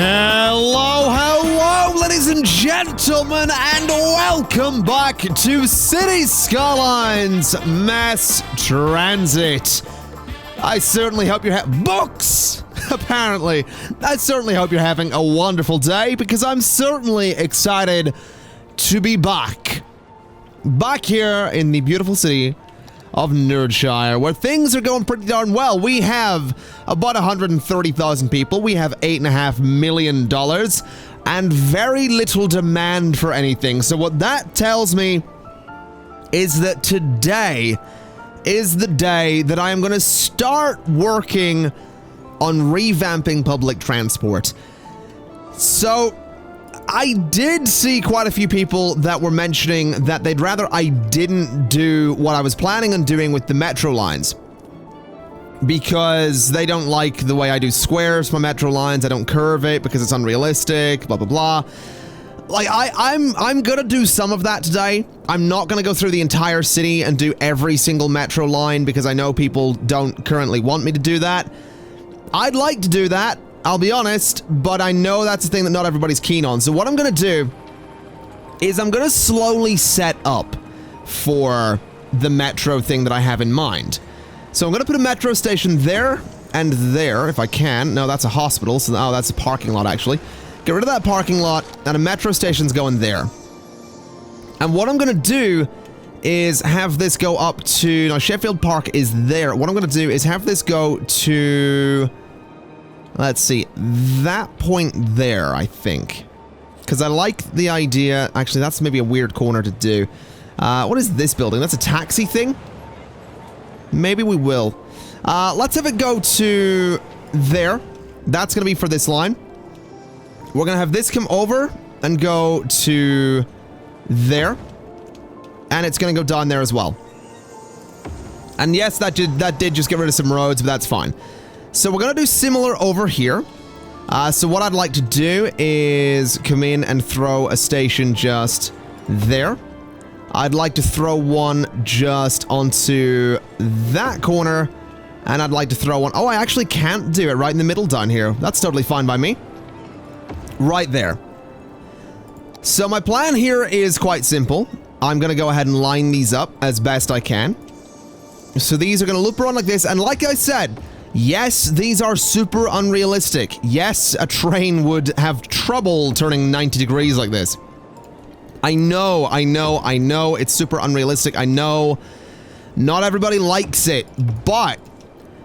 Hello, ladies and gentlemen, and welcome back to City Skylines Mass Transit. I certainly hope you're books, apparently. I certainly hope you're having a wonderful day, because I'm certainly excited to be back here in the beautiful city of Nerdshire, where things are going pretty darn well. We have about 130,000 people, we have $8.5 million, and very little demand for anything. So what that tells me is that today is the day that I am going to start working on revamping public transport. So I did see quite a few people that were mentioning that they'd rather I didn't do what I was planning on doing with the metro lines, because they don't like the way I do squares for metro lines. I don't curve it because it's unrealistic, blah, blah, blah. Like, I'm gonna do some of that today. I'm not gonna go through the entire city and do every single metro line, because I know people don't currently want me to do that. I'd like to do that, I'll be honest, but I know that's the thing that not everybody's keen on. So what I'm gonna do is I'm gonna slowly set up for the metro thing that I have in mind. So I'm gonna put a metro station there and there, if I can. No, that's a hospital, so oh, that's a parking lot, actually. Get rid of that parking lot, and a metro station's going there. And what I'm gonna do is have this go up to... Now, Sheffield Park is there. What I'm gonna do is have this go to... Let's see, that point there, I think. Because I like the idea... Actually, that's maybe a weird corner to do. What is this building? That's a taxi thing? Maybe we will. Let's have it go to there. That's going to be for this line. We're going to have this come over and go to there. And it's going to go down there as well. And yes, that did just get rid of some roads, but that's fine. So we're going to do similar over here. So what I'd like to do is come in and throw a station just there. I'd like to throw one just onto that corner. And I'd like to throw one... Oh, I actually can't do it right in the middle down here. That's totally fine by me. Right there. So my plan here is quite simple. I'm going to go ahead and line these up as best I can. So these are going to loop around like this. And like I said... Yes, these are super unrealistic. Yes, a train would have trouble turning 90 degrees like this. I know, it's super unrealistic. I know not everybody likes it, but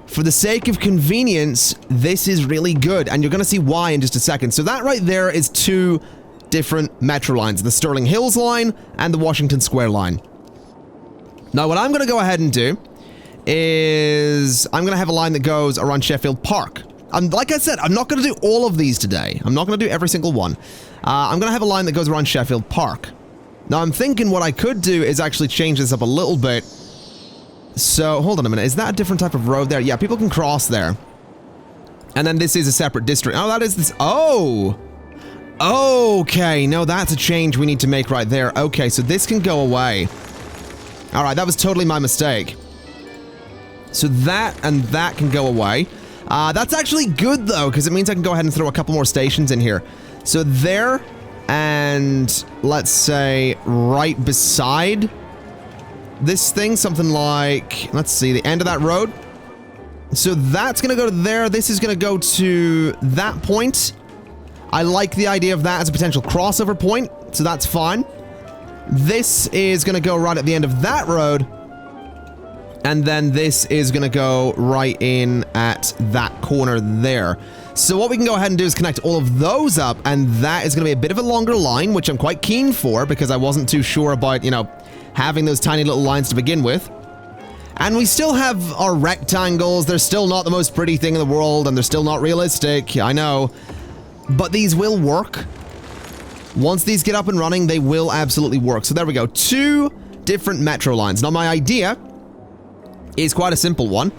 for the sake of convenience, this is really good, and you're gonna see why in just a second. So that right there is two different metro lines, the Sterling Hills line and the Washington Square line. Now, what I'm gonna go ahead and do is I'm going to have a line that goes around Sheffield Park. And like I said, I'm not going to do all of these today. I'm not going to do every single one. I'm going to have a line that goes around Sheffield Park. Now, I'm thinking what I could do is actually change this up a little bit. So, hold on a minute. Is that a different type of road there? Yeah, people can cross there. And then this is a separate district. Oh, that is this. Oh! Okay, no, that's a change we need to make right there. Okay, so this can go away. Alright, that was totally my mistake. So that and that can go away. That's actually good, though, because it means I can go ahead and throw a couple more stations in here. So there, and let's say right beside this thing, something like, let's see, the end of that road. So that's going to go to there. This is going to go to that point. I like the idea of that as a potential crossover point, so that's fine. This is going to go right at the end of that road. And then this is going to go right in at that corner there. So what we can go ahead and do is connect all of those up, and that is going to be a bit of a longer line, which I'm quite keen for, because I wasn't too sure about, you know, having those tiny little lines to begin with. And we still have our rectangles. They're still not the most pretty thing in the world, and they're still not realistic, I know. But these will work. Once these get up and running, they will absolutely work. So there we go. Two different metro lines. Now, my idea is quite a simple one.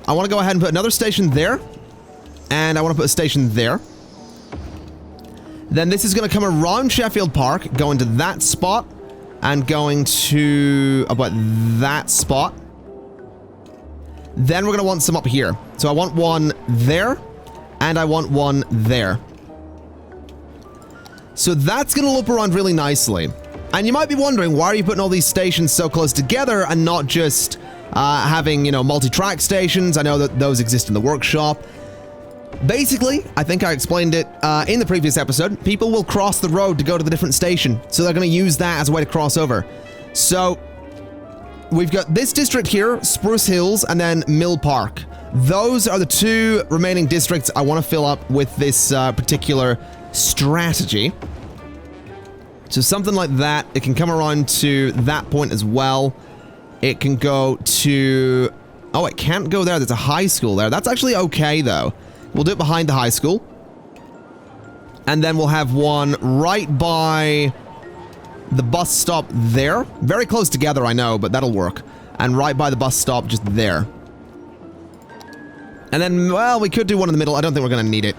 I want to go ahead and put another station there. And I want to put a station there. Then this is going to come around Sheffield Park, going to that spot, and going to about that spot. Then we're going to want some up here. So I want one there, and I want one there. So that's going to loop around really nicely. And you might be wondering, why are you putting all these stations so close together and not just having, you know, multi-track stations? I know that those exist in the workshop. Basically, I think I explained it in the previous episode, people will cross the road to go to the different station. So they're going to use that as a way to cross over. So we've got this district here, Spruce Hills, and then Mill Park. Those are the two remaining districts I want to fill up with this particular strategy. So something like that. It can come around to that point as well. It can go to... Oh, it can't go there. There's a high school there. That's actually okay, though. We'll do it behind the high school. And then we'll have one right by the bus stop there. Very close together, I know, but that'll work. And right by the bus stop just there. And then, well, we could do one in the middle. I don't think we're going to need it.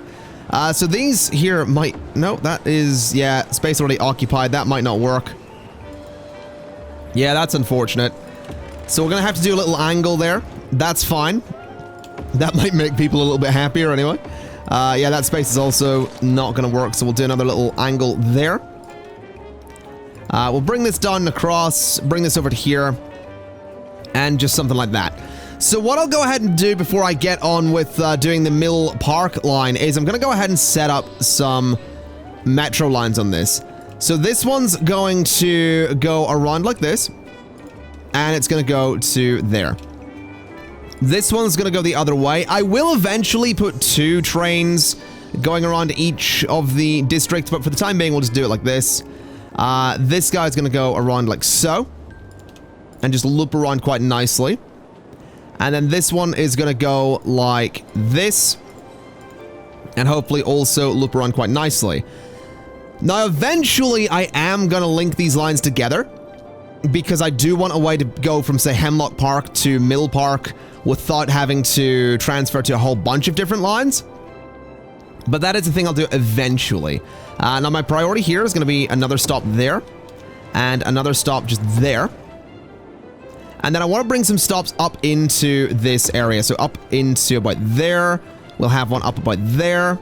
So these here might... No, that is... Yeah, space already occupied. That might not work. Yeah, that's unfortunate. So we're going to have to do a little angle there. That's fine. That might make people a little bit happier anyway. Yeah, that space is also not going to work, so we'll do another little angle there. We'll bring this down across, bring this over to here, and just something like that. So what I'll go ahead and do before I get on with doing the Mill Park line is I'm going to go ahead and set up some metro lines on this. So this one's going to go around like this, and it's going to go to there. This one's going to go the other way. I will eventually put 2 trains going around each of the districts, but for the time being, we'll just do it like this. This guy's going to go around like so, and just loop around quite nicely. And then this one is going to go like this, and hopefully also loop around quite nicely. Now, eventually, I am going to link these lines together, because I do want a way to go from, say, Hemlock Park to Mill Park without having to transfer to a whole bunch of different lines. But that is the thing I'll do eventually. Now, my priority here is going to be another stop there, and another stop just there. And then I want to bring some stops up into this area. So up into about there. We'll have one up about there.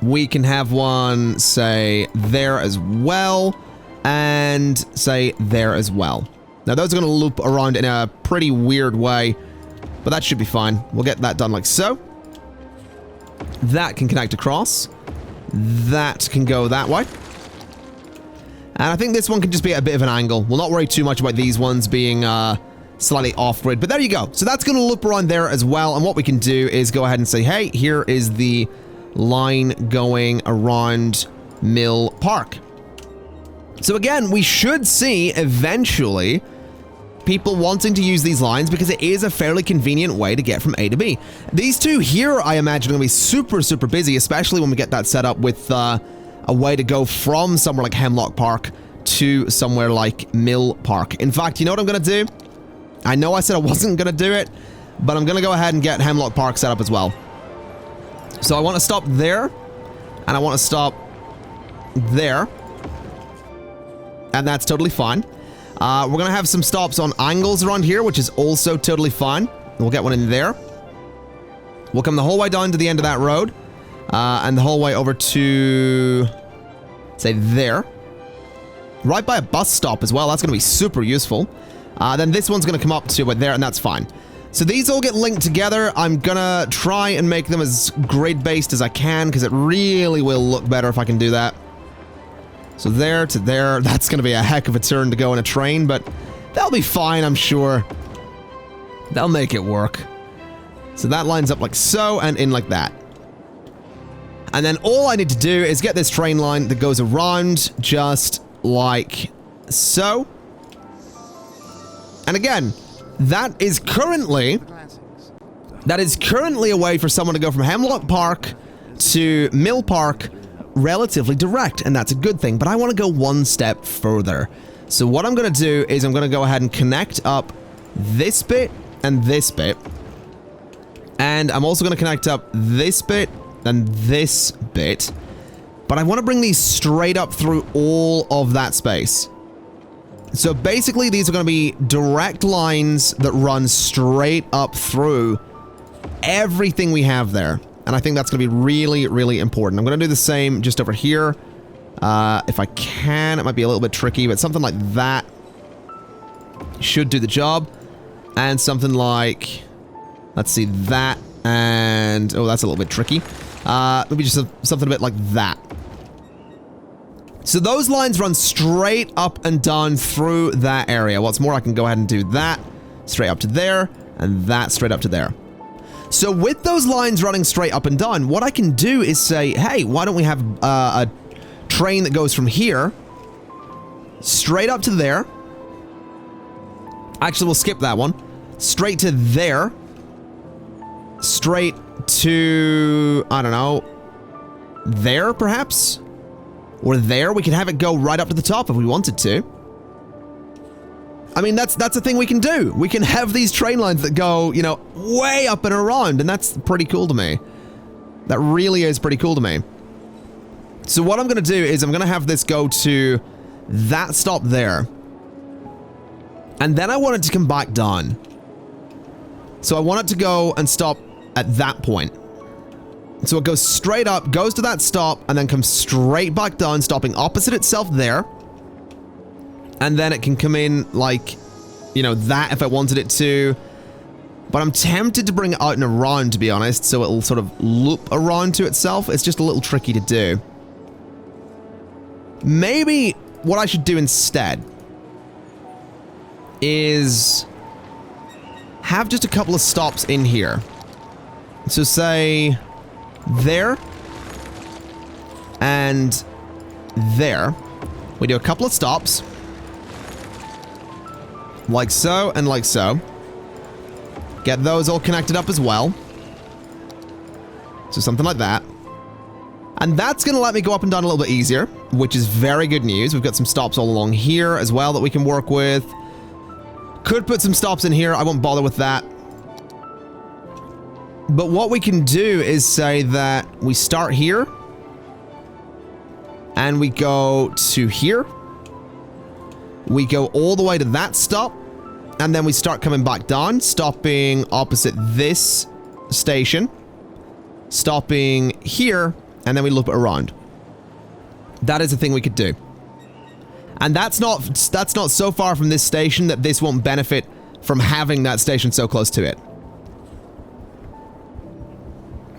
We can have one, say, there as well. And say there as well. Now those are going to loop around in a pretty weird way, but that should be fine. We'll get that done like so. That can connect across. That can go that way. And I think this one can just be a bit of an angle. We'll not worry too much about these ones being slightly off-grid, but there you go. So that's going to loop around there as well, and what we can do is go ahead and say, hey, here is the line going around Mill Park. So again, we should see eventually people wanting to use these lines because it is a fairly convenient way to get from A to B. These two here, I imagine, are going to be super, super busy, especially when we get that set up with a way to go from somewhere like Hemlock Park to somewhere like Mill Park. In fact, you know what I'm going to do? I know I said I wasn't going to do it, but I'm going to go ahead and get Hemlock Park set up as well. So I want to stop there, and I want to stop there. And that's totally fine. We're going to have some stops on angles around here, which is also totally fine. We'll get one in there. We'll come the whole way down to the end of that road. And the whole way over to, say, there. Right by a bus stop as well. That's going to be super useful. Then this one's going to come up to about there, and that's fine. So these all get linked together. I'm going to try and make them as grid-based as I can, because it really will look better if I can do that. So there to there, that's going to be a heck of a turn to go in a train, but they'll be fine, I'm sure. They'll make it work. So that lines up like so, and in like that. And then all I need to do is get this train line that goes around just like so. And again, that is currently a way for someone to go from Hemlock Park to Mill Park relatively direct, and that's a good thing, but I want to go one step further. So what I'm going to do is I'm going to go ahead and connect up this bit and this bit, and I'm also going to connect up this bit and this bit, but I want to bring these straight up through all of that space. So basically these are going to be direct lines that run straight up through everything we have there. And I think that's going to be really, really important. I'm going to do the same just over here. If I can, it might be a little bit tricky, but something like that should do the job. And something like, let's see, that, and, oh, that's a little bit tricky. Maybe just something a bit like that. So those lines run straight up and down through that area. What's more, I can go ahead and do that straight up to there, and that straight up to there. So with those lines running straight up and down, what I can do is say, hey, why don't we have a train that goes from here straight up to there. Actually, we'll skip that one. Straight to there. Straight to, I don't know, there perhaps? Or there. We could have it go right up to the top if we wanted to. I mean, that's a thing we can do. We can have these train lines that go, you know, way up and around, and that's pretty cool to me. That really is pretty cool to me. So what I'm going to do is I'm going to have this go to that stop there. And then I want it to come back down. So I want it to go and stop at that point. So it goes straight up, goes to that stop, and then comes straight back down, stopping opposite itself there. And then it can come in like, you know, that if I wanted it to. But I'm tempted to bring it out and around, to be honest, so it'll sort of loop around to itself. It's just a little tricky to do. Maybe what I should do instead is have just a couple of stops in here. So say there and there. We do a couple of stops. Like so and like so. Get those all connected up as well. So something like that. And that's going to let me go up and down a little bit easier, which is very good news. We've got some stops all along here as well that we can work with. Could put some stops in here. I won't bother with that. But what we can do is say that we start here. And we go to here. We go all the way to that stop. And then we start coming back down, stopping opposite this station. Stopping here. And then we loop it around. That is a thing we could do. And that's not so far from this station that this won't benefit from having that station so close to it.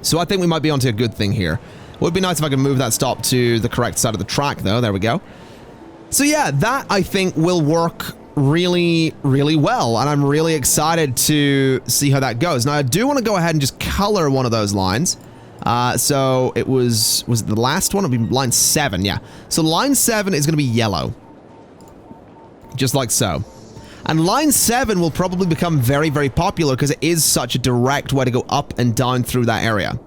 So I think we might be onto a good thing here. Would be nice if I could move that stop to the correct side of the track, though. There we go. So yeah, that I think will work really, really well. And I'm really excited to see how that goes. Now, I do want to go ahead and just color one of those lines. So it was it the last one? It'll be line 7, yeah. So line 7 is going to be yellow. Just like so. And line 7 will probably become very, very popular because it is such a direct way to go up and down through that area.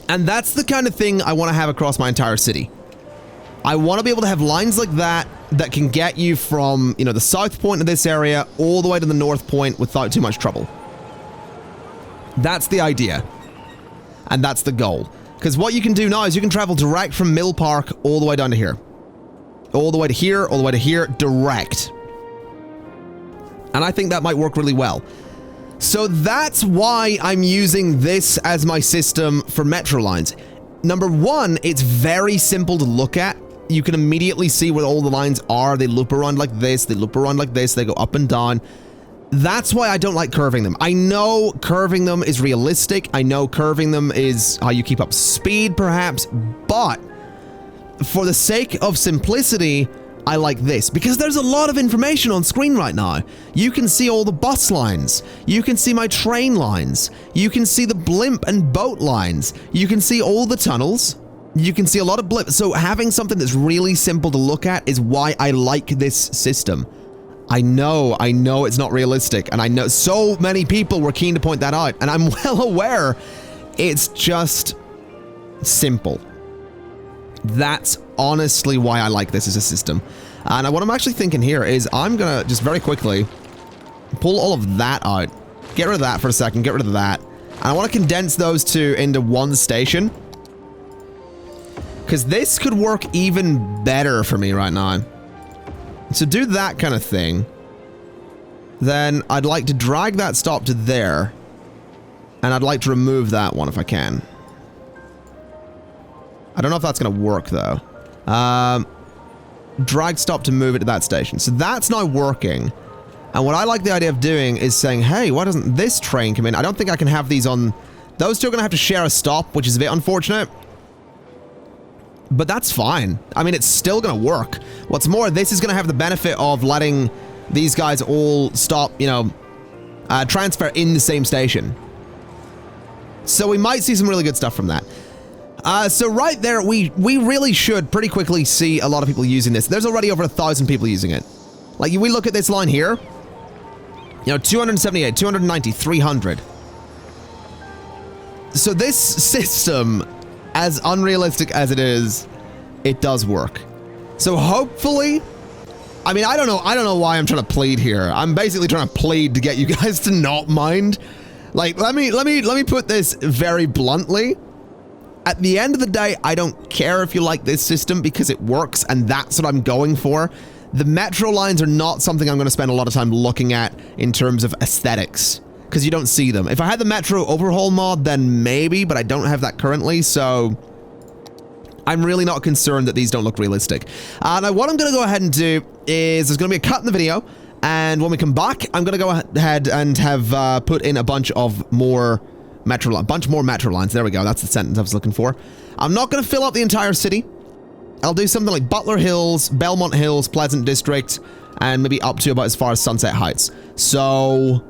And that's the kind of thing I want to have across my entire city. I want to be able to have lines like that that can get you from, you know, the south point of this area all the way to the north point without too much trouble. That's the idea. And that's the goal. Because what you can do now is you can travel direct from Mill Park all the way down to here. All the way to here, all the way to here, direct. And I think that might work really well. So that's why I'm using this as my system for metro lines. Number one, it's very simple to look at. You can immediately see where all the lines are. They loop around like this, they loop around like this, they go up and down. That's why I don't like curving them. I know curving them is realistic. I know curving them is how you keep up speed, perhaps. But for the sake of simplicity, I like this. Because there's a lot of information on screen right now. You can see all the bus lines. You can see my train lines. You can see the blimp and boat lines. You can see all the tunnels. You can see a lot of blimp. So having something that's really simple to look at is why I like this system. I know it's not realistic, and I know so many people were keen to point that out, and I'm well aware it's just simple. That's honestly why I like this as a system. And what I'm actually thinking here is I'm gonna just very quickly pull all of that out, get rid of that for a second, get rid of that, and I want to condense those two into one station, because this could work even better for me right now. So do that kind of thing. Then I'd like to drag that stop to there. And I'd like to remove that one if I can. I don't know if that's going to work, though. Drag stop to move it to that station. So that's not working. And what I like the idea of doing is saying, hey, why doesn't this train come in? I don't think I can have these on... Those two are going to have to share a stop, which is a bit unfortunate. But that's fine. I mean, it's still going to work. What's more, this is going to have the benefit of letting these guys all stop, you know, transfer in the same station. So we might see some really good stuff from that. So right there, we really should pretty quickly see a lot of people using this. There's already over 1,000 people using it. Like, we look at this line here. You know, 278, 290, 300. So this system, as unrealistic as it is, it does work. So hopefully, I mean, I don't know why I'm trying to plead here. I'm basically trying to plead to get you guys to not mind. Like, let me put this very bluntly. At the end of the day, I don't care if you like this system because it works, and that's what I'm going for. The metro lines are not something I'm going to spend a lot of time looking at in terms of aesthetics, because you don't see them. If I had the metro overhaul mod, then maybe, but I don't have that currently, so I'm really not concerned that these don't look realistic. Now, what I'm going to go ahead and do is there's going to be a cut in the video, and when we come back, I'm going to go ahead and have put in a bunch more metro lines. There we go. That's the sentence I was looking for. I'm not going to fill up the entire city. I'll do something like Butler Hills, Belmont Hills, Pleasant District, and maybe up to about as far as Sunset Heights. So,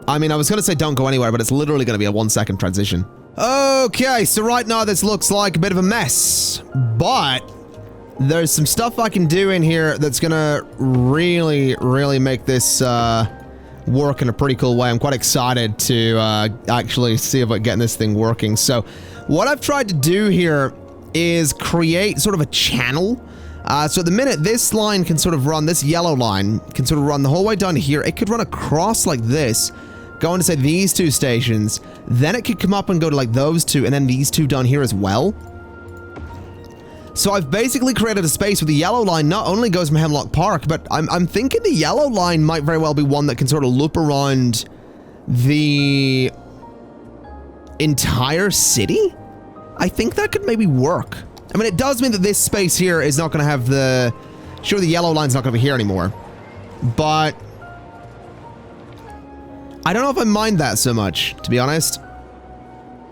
I mean, I was going to say don't go anywhere, but it's literally going to be a 1-second transition. Okay, so right now this looks like a bit of a mess, but there's some stuff I can do in here that's going to really make this work in a pretty cool way. I'm quite excited to actually see about getting this thing working. So, what I've tried to do here is create sort of a channel. So at the minute, this line can sort of run, this yellow line can sort of run the whole way down here. It could run across like this, going to say these two stations, then it could come up and go to like those two, and then these two down here as well. So I've basically created a space where the yellow line not only goes from Hemlock Park, but I'm thinking the yellow line might very well be one that can sort of loop around the entire city. I think that could maybe work. I mean, it does mean that this space here is not going to have the... Sure, the yellow line's not going to be here anymore. But I don't know if I mind that so much, to be honest.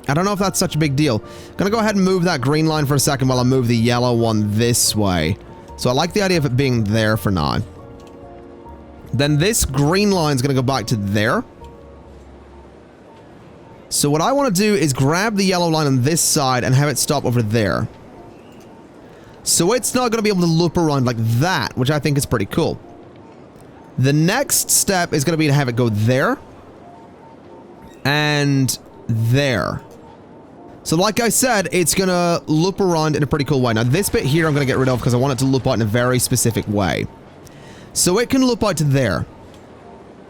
I don't know if that's such a big deal. I'm going to go ahead and move that green line for a second while I move the yellow one this way. So I like the idea of it being there for now. Then this green line's going to go back to there. So what I want to do is grab the yellow line on this side and have it stop over there. So it's not going to be able to loop around like that, which I think is pretty cool. The next step is going to be to have it go there. And there. So like I said, it's going to loop around in a pretty cool way. Now this bit here I'm going to get rid of because I want it to loop out in a very specific way. So it can loop out to there.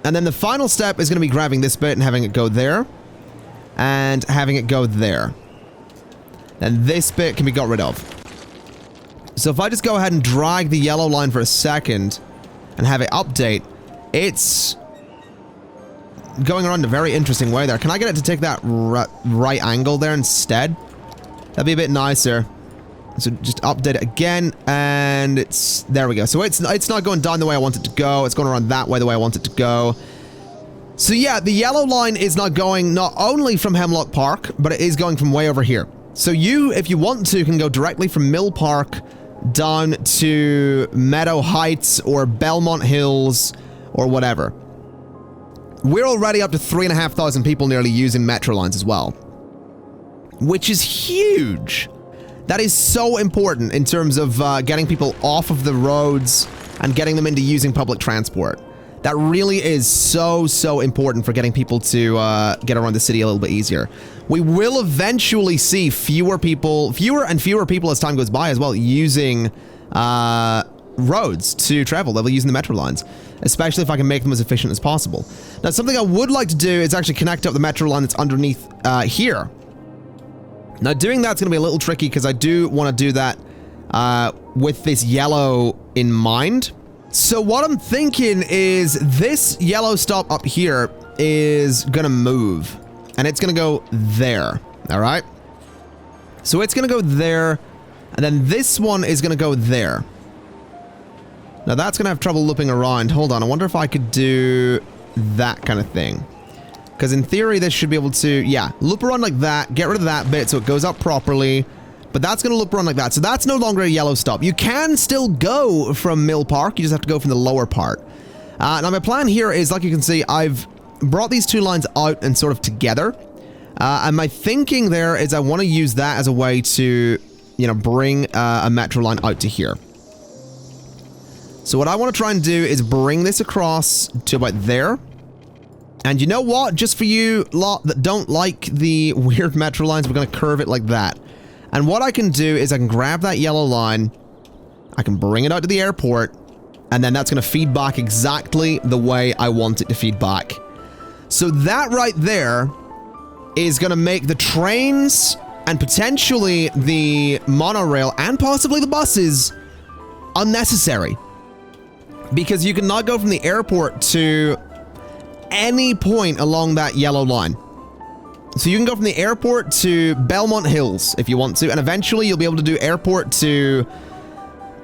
And then the final step is going to be grabbing this bit and having it go there. And having it go there. And this bit can be got rid of. So if I just go ahead and drag the yellow line for a second and have it update, it's going around a very interesting way there. Can I get it to take that right angle there instead? That'd be a bit nicer. So just update it again, and it's... There we go. So it's not going down the way I want it to go. It's going around that way the way I want it to go. So yeah, the yellow line is not going not only from Hemlock Park, but it is going from way over here. So you, if you want to, can go directly from Mill Park down to Meadow Heights or Belmont Hills or whatever. We're already up to 3,500 people nearly using metro lines as well, which is huge. That is so important in terms of getting people off of the roads and getting them into using public transport. That really is so important for getting people to get around the city a little bit easier. We will eventually see fewer and fewer people as time goes by as well using roads to travel. They'll be using the metro lines, especially if I can make them as efficient as possible. Now, something I would like to do is actually connect up the metro line that's underneath here. Now, doing that's going to be a little tricky because I do want to do that with this yellow in mind. So what I'm thinking is this yellow stop up here is going to move, and it's going to go there, all right? So it's going to go there, and then this one is going to go there. Now that's going to have trouble looping around. Hold on, I wonder if I could do that kind of thing. Because in theory, this should be able to, yeah, loop around like that, get rid of that bit so it goes up properly. But that's going to loop around like that. So that's no longer a yellow stop. You can still go from Mill Park. You just have to go from the lower part. Now my plan here is, like you can see, I've brought these two lines out and sort of together. And my thinking there is I want to use that as a way to, you know, bring a metro line out to here. So what I want to try and do is bring this across to about there. And you know what? Just for you lot that don't like the weird metro lines, we're going to curve it like that. And what I can do is I can grab that yellow line, I can bring it out to the airport, and then that's going to feed back exactly the way I want it to feed back. So that right there is going to make the trains and potentially the monorail and possibly the buses unnecessary. Because you can now go from the airport to any point along that yellow line. So you can go from the airport to Belmont Hills if you want to, and eventually you'll be able to do airport to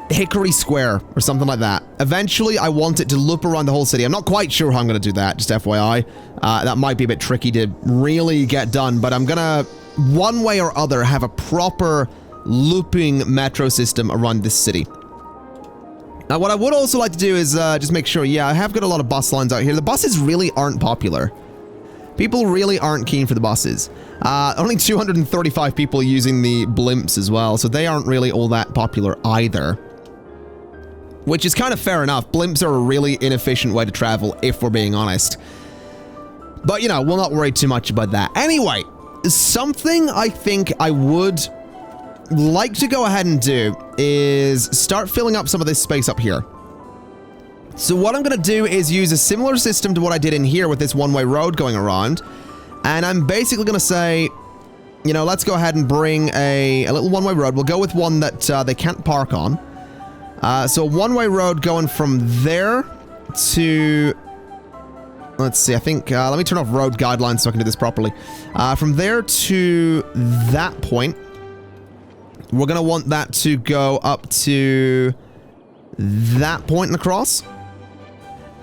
Hickory Square or something like that. Eventually I want it to loop around the whole city. I'm not quite sure how I'm going to do that, just FYI. That might be a bit tricky to really get done, but I'm going to, one way or other, have a proper looping metro system around this city. Now, what I would also like to do is just make sure, yeah, I have got a lot of bus lines out here. The buses really aren't popular. People really aren't keen for the buses. Only 235 people using the blimps as well, so they aren't really all that popular either. Which is kind of fair enough. Blimps are a really inefficient way to travel, if we're being honest. But, you know, we'll not worry too much about that. Anyway, something I think I would like to go ahead and do is start filling up some of this space up here. So what I'm going to do is use a similar system to what I did in here with this one-way road going around. And I'm basically going to say, you know, let's go ahead and bring a little one-way road. We'll go with one that they can't park on. So a one-way road going from there to... Let's see, I think... let me turn off road guidelines so I can do this properly. From there to that point, we're going to want that to go up to that point and across.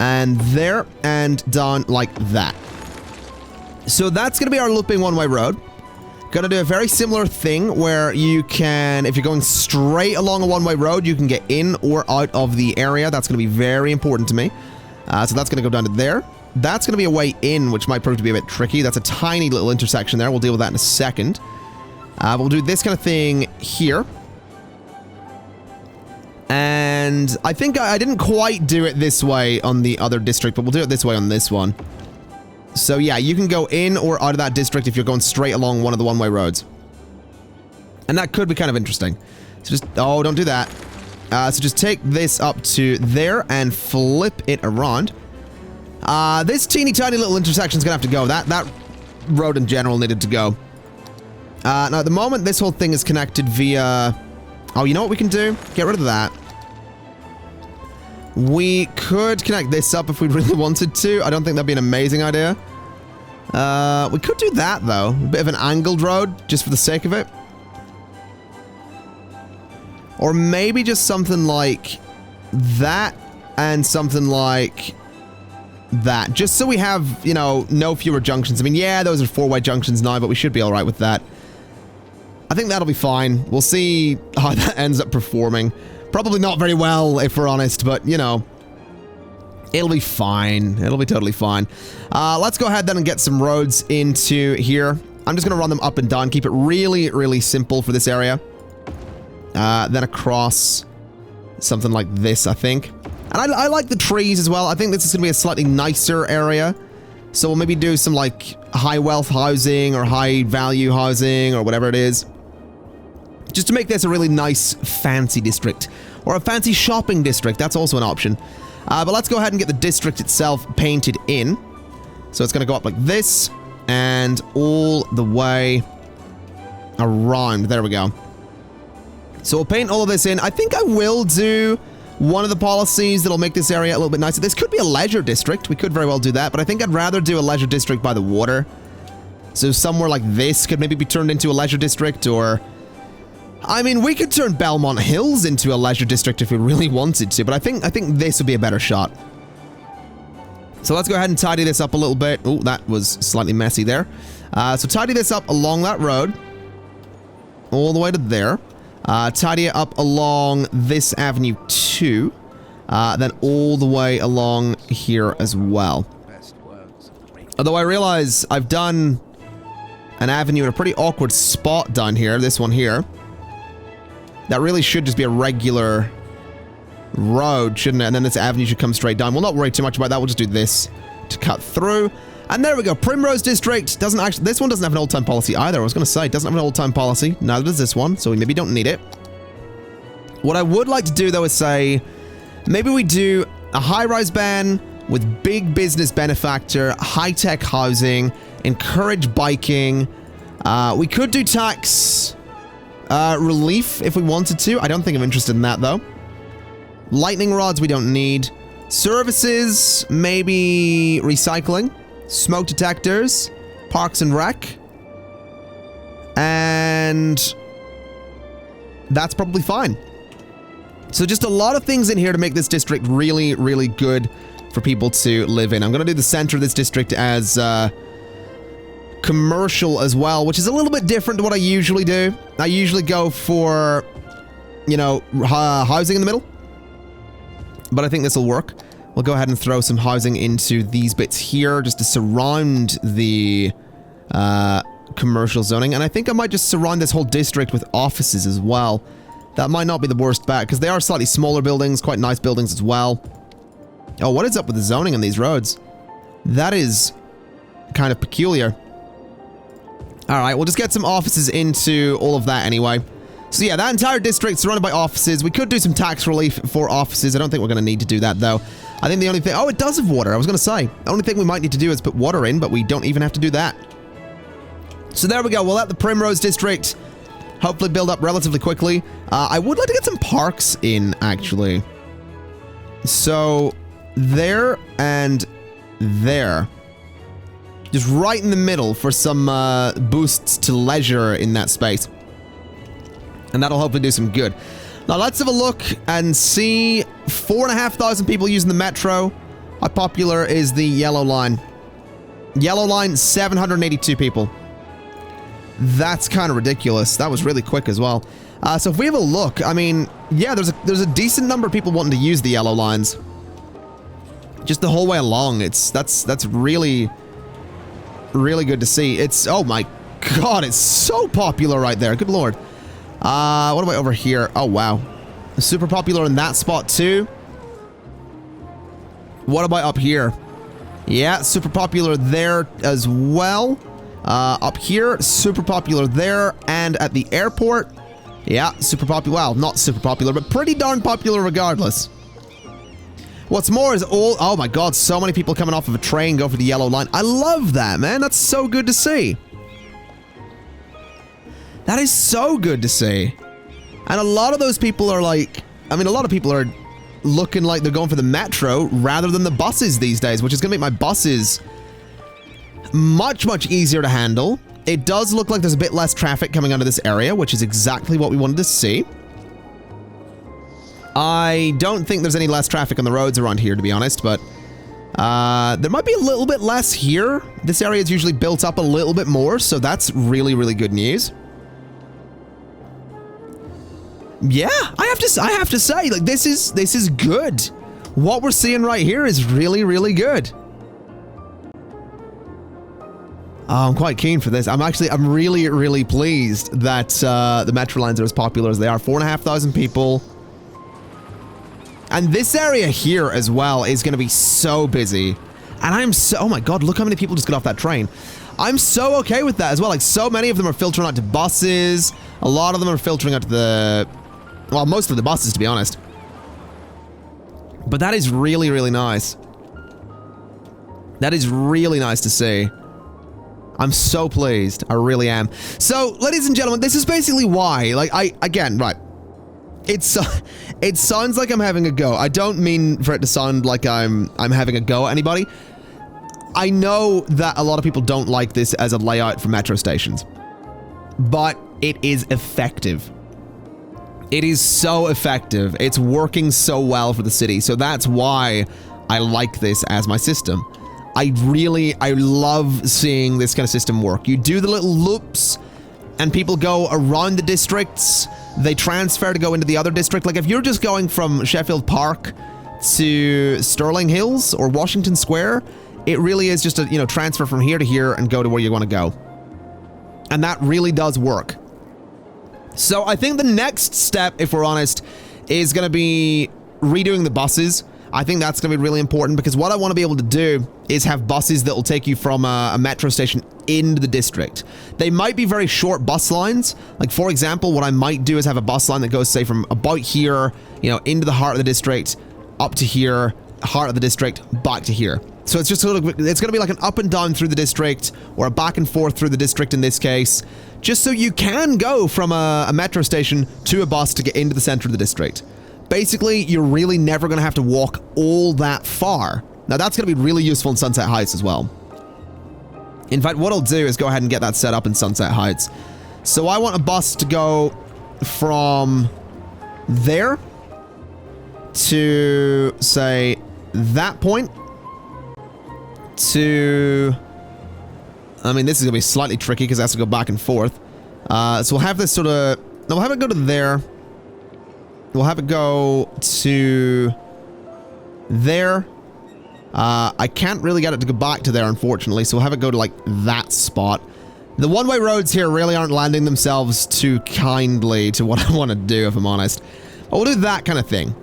And there and down like that. So that's going to be our looping one-way road. Going to do a very similar thing where you can, if you're going straight along a one-way road, you can get in or out of the area. That's going to be very important to me. So that's going to go down to there. That's going to be a way in, which might prove to be a bit tricky. That's a tiny little intersection there. We'll deal with that in a second. We'll do this kind of thing here. And I think I didn't quite do it this way on the other district, but we'll do it this way on this one. So yeah, you can go in or out of that district if you're going straight along one of the one-way roads. And that could be kind of interesting. So just, oh, don't do that. So just take this up to there and flip it around. This teeny tiny little intersection's gonna have to go. That road in general needed to go. Now at the moment, this whole thing is connected via... Oh, you know what we can do? Get rid of that. We could connect this up if we really wanted to. I don't think that'd be an amazing idea. We could do that, though. A bit of an angled road, just for the sake of it. Or maybe just something like that and something like that. Just so we have, you know, no fewer junctions. I mean, yeah, those are four-way junctions now, but we should be all right with that. I think that'll be fine. We'll see how that ends up performing. Probably not very well, if we're honest, but, you know, it'll be fine. It'll be totally fine. Let's go ahead then and get some roads into here. I'm just going to run them up and down. Keep it really, really simple for this area. Then across something like this, I think. And I like the trees as well. I think this is going to be a slightly nicer area. So we'll maybe do some, like, high-wealth housing or high-value housing or whatever it is. Just to make this a really nice, fancy district. Or a fancy shopping district. That's also an option. But let's go ahead and get the district itself painted in. So it's going to go up like this. And all the way around. There we go. So we'll paint all of this in. I think I will do one of the policies that'll make this area a little bit nicer. This could be a leisure district. We could very well do that. But I think I'd rather do a leisure district by the water. So somewhere like this could maybe be turned into a leisure district, or I mean, we could turn Belmont Hills into a leisure district if we really wanted to, but I think this would be a better shot. So let's go ahead and tidy this up a little bit. Oh, that was slightly messy there. So tidy this up along that road. All the way to there. Tidy it up along this avenue too. Then all the way along here as well. Although I realize I've done an avenue in a pretty awkward spot down here. This one here. That really should just be a regular road, shouldn't it? And then this avenue should come straight down. We'll not worry too much about that. We'll just do this to cut through. And there we go. Primrose District doesn't actually... This one doesn't have an old time policy either. I was going to say, it doesn't have an old time policy. Neither does this one, so we maybe don't need it. What I would like to do, though, is say... Maybe we do a high-rise ban with big business benefactor, high-tech housing, encourage biking. We could do tax relief if we wanted to. I don't think I'm interested in that, though. Lightning rods we don't need. Services, maybe recycling. Smoke detectors. Parks and Rec. And that's probably fine. So just a lot of things in here to make this district really, really good for people to live in. I'm going to do the center of this district as commercial as well, which is a little bit different to what I usually do. I usually go for, you know, housing in the middle. But I think this will work. We'll go ahead and throw some housing into these bits here just to surround the commercial zoning. And I think I might just surround this whole district with offices as well. That might not be the worst bet, because they are slightly smaller buildings, quite nice buildings as well. Oh, what is up with the zoning on these roads? That is kind of peculiar. Alright, we'll just get some offices into all of that anyway. So yeah, that entire district surrounded by offices. We could do some tax relief for offices. I don't think we're going to need to do that, though. I think the only thing... Oh, it does have water. I was going to say. The only thing we might need to do is put water in, but we don't even have to do that. So there we go. We'll let the Primrose district hopefully build up relatively quickly. I would like to get some parks in, actually. So, there and there. Just right in the middle for some boosts to leisure in that space. And that'll hopefully do some good. Now, let's have a look and see 4,500 people using the metro. How popular is the yellow line? Yellow line, 782 people. That's kind of ridiculous. That was really quick as well. So if we have a look, I mean, yeah, there's a decent number of people wanting to use the yellow lines. Just the whole way along. That's really, really good to see. It's, oh my god, it's so popular right there. Good lord. What about over here? Oh wow. Super popular in that spot too. What about up here? Yeah, super popular there as well. Up here, super popular there, and at the airport, yeah, super popular. Well, not super popular, but pretty darn popular regardless. What's more is oh my god, so many people coming off of a train go for the yellow line. I love that, man. That's so good to see. That is so good to see. And a lot of those people are like, I mean, a lot of people are looking like they're going for the metro rather than the buses these days, which is going to make my buses much, much easier to handle. It does look like there's a bit less traffic coming out of this area, which is exactly what we wanted to see. I don't think there's any less traffic on the roads around here, to be honest, but there might be a little bit less here. This area is usually built up a little bit more, so that's really, really good news. Yeah, I have to say, like, this is good. What we're seeing right here is really, really good. I'm quite keen for this. I'm really, really pleased that the metro lines are as popular as they are. 4,500 people. And this area here as well is going to be so busy. And I'm so... Oh my god, look how many people just got off that train. I'm so okay with that as well. Like, so many of them are filtering out to buses. A lot of them are filtering out to the... Well, most of the buses, to be honest. But that is really, really nice. That is really nice to see. I'm so pleased. I really am. So, ladies and gentlemen, this is basically why. Like, right. It sounds like I'm having a go. I don't mean for it to sound like I'm having a go at anybody. I know that a lot of people don't like this as a layout for metro stations. But it is effective. It is so effective. It's working so well for the city. So that's why I like this as my system. I love seeing this kind of system work. You do the little loops and people go around the districts. They transfer to go into the other district. Like if you're just going from Sheffield Park to Sterling Hills or Washington Square, it really is just a, you know, transfer from here to here and go to where you want to go. And that really does work. So I think the next step, if we're honest, is going to be redoing the buses. I think that's going to be really important because what I want to be able to do is have buses that will take you from a metro station into the district. They might be very short bus lines. Like, for example, what I might do is have a bus line that goes, say, from about here, you know, into the heart of the district, up to here, heart of the district, back to here. So it's just sort of, it's going to be like an up and down through the district or a back and forth through the district in this case, just so you can go from a metro station to a bus to get into the center of the district. Basically, you're really never going to have to walk all that far. Now, that's going to be really useful in Sunset Heights as well. In fact, what I'll do is go ahead and get that set up in Sunset Heights. So I want a bus to go from there to, say, that point to... I mean, this is going to be slightly tricky because it has to go back and forth. So we'll have this sort of... No, we'll have it go to there. We'll have it go to there. I can't really get it to go back to there, unfortunately, so we'll have it go to, like, that spot. The one-way roads here really aren't landing themselves too kindly to what I want to do, if I'm honest. But we'll do that kind of thing.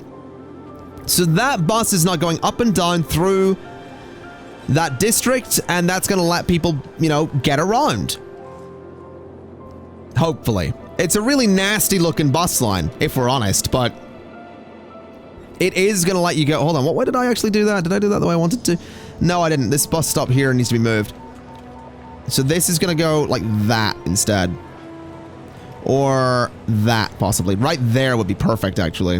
So that bus is not going up and down through that district, and that's going to let people, you know, get around. Hopefully. It's a really nasty looking bus line, if we're honest, but it is going to let you go. Hold on, why did I actually do that? Did I do that the way I wanted to? No, I didn't. This bus stop here needs to be moved. So this is going to go like that instead. Or that, possibly. Right there would be perfect, actually.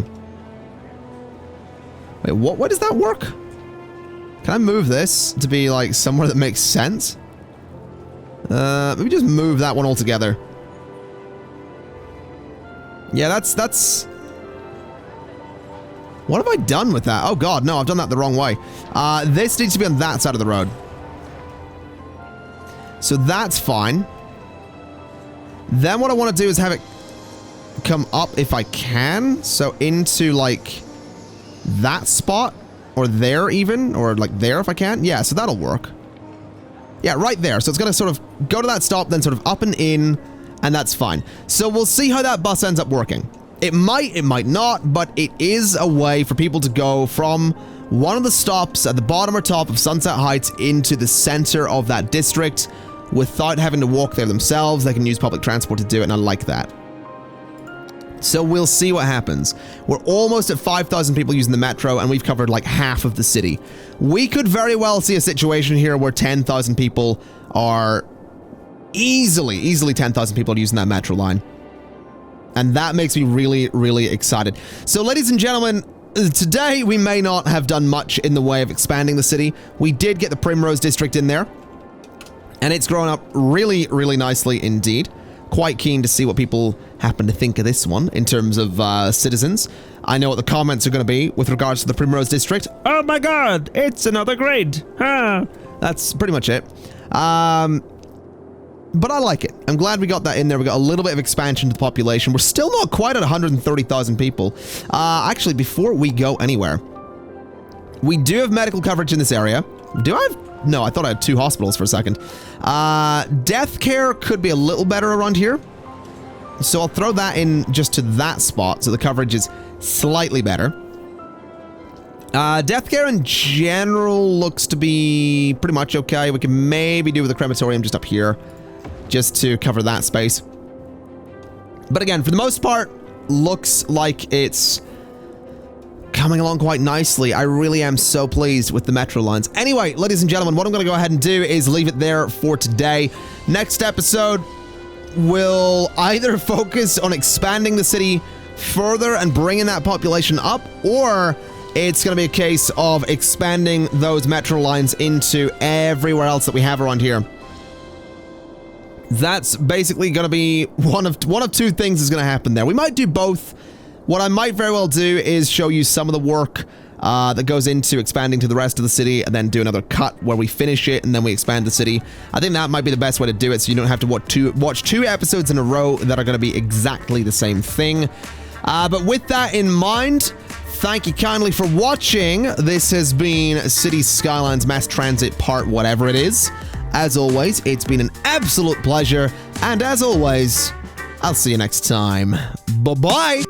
Wait, what? Why does that work? Can I move this to be, like, somewhere that makes sense? Maybe just move that one altogether. Yeah, that's... What have I done with that? Oh god, no, I've done that the wrong way. This needs to be on that side of the road. So that's fine. Then what I want to do is have it come up if I can. So into, like, that spot. Or there even. Or, like, there if I can. Yeah, so that'll work. Yeah, right there. So it's going to sort of go to that stop, then sort of up and in. And that's fine. So we'll see how that bus ends up working. It might not, but it is a way for people to go from one of the stops at the bottom or top of Sunset Heights into the center of that district without having to walk there themselves. They can use public transport to do it, and I like that. So we'll see what happens. We're almost at 5,000 people using the metro, and we've covered like half of the city. We could very well see a situation here where 10,000 people are... Easily 10,000 people are using that metro line. And that makes me really, really excited. So, ladies and gentlemen, today we may not have done much in the way of expanding the city. We did get the Primrose district in there. And it's grown up really, really nicely indeed. Quite keen to see what people happen to think of this one in terms of citizens. I know what the comments are going to be with regards to the Primrose district. Oh my god, it's another grid. Huh. That's pretty much it. But I like it. I'm glad we got that in there. We got a little bit of expansion to the population. We're still not quite at 130,000 people. Actually, before we go anywhere, we do have medical coverage in this area. Do I have? No, I thought I had 2 hospitals for a second. Death care could be a little better around here. So I'll throw that in just to that spot, so the coverage is slightly better. Death care in general looks to be pretty much okay. We can maybe do with a crematorium just up here, just to cover that space. But again, for the most part, looks like it's coming along quite nicely. I really am so pleased with the metro lines. Anyway, ladies and gentlemen, what I'm going to go ahead and do is leave it there for today. Next episode will either focus on expanding the city further and bringing that population up, or it's going to be a case of expanding those metro lines into everywhere else that we have around here. That's basically going to be one of 2 things is going to happen there. We might do both What I might very well do is show you some of the work that goes into expanding to the rest of the city, and then do another cut where we finish it and then we expand the city. I think that might be the best way to do it, so you don't have to watch two episodes in a row that are going to be exactly the same thing. But with that in mind, thank you kindly for watching. This has been Cities Skylines Mass Transit Part whatever it is. As always, it's been an absolute pleasure, and as always, I'll see you next time. Bye-bye!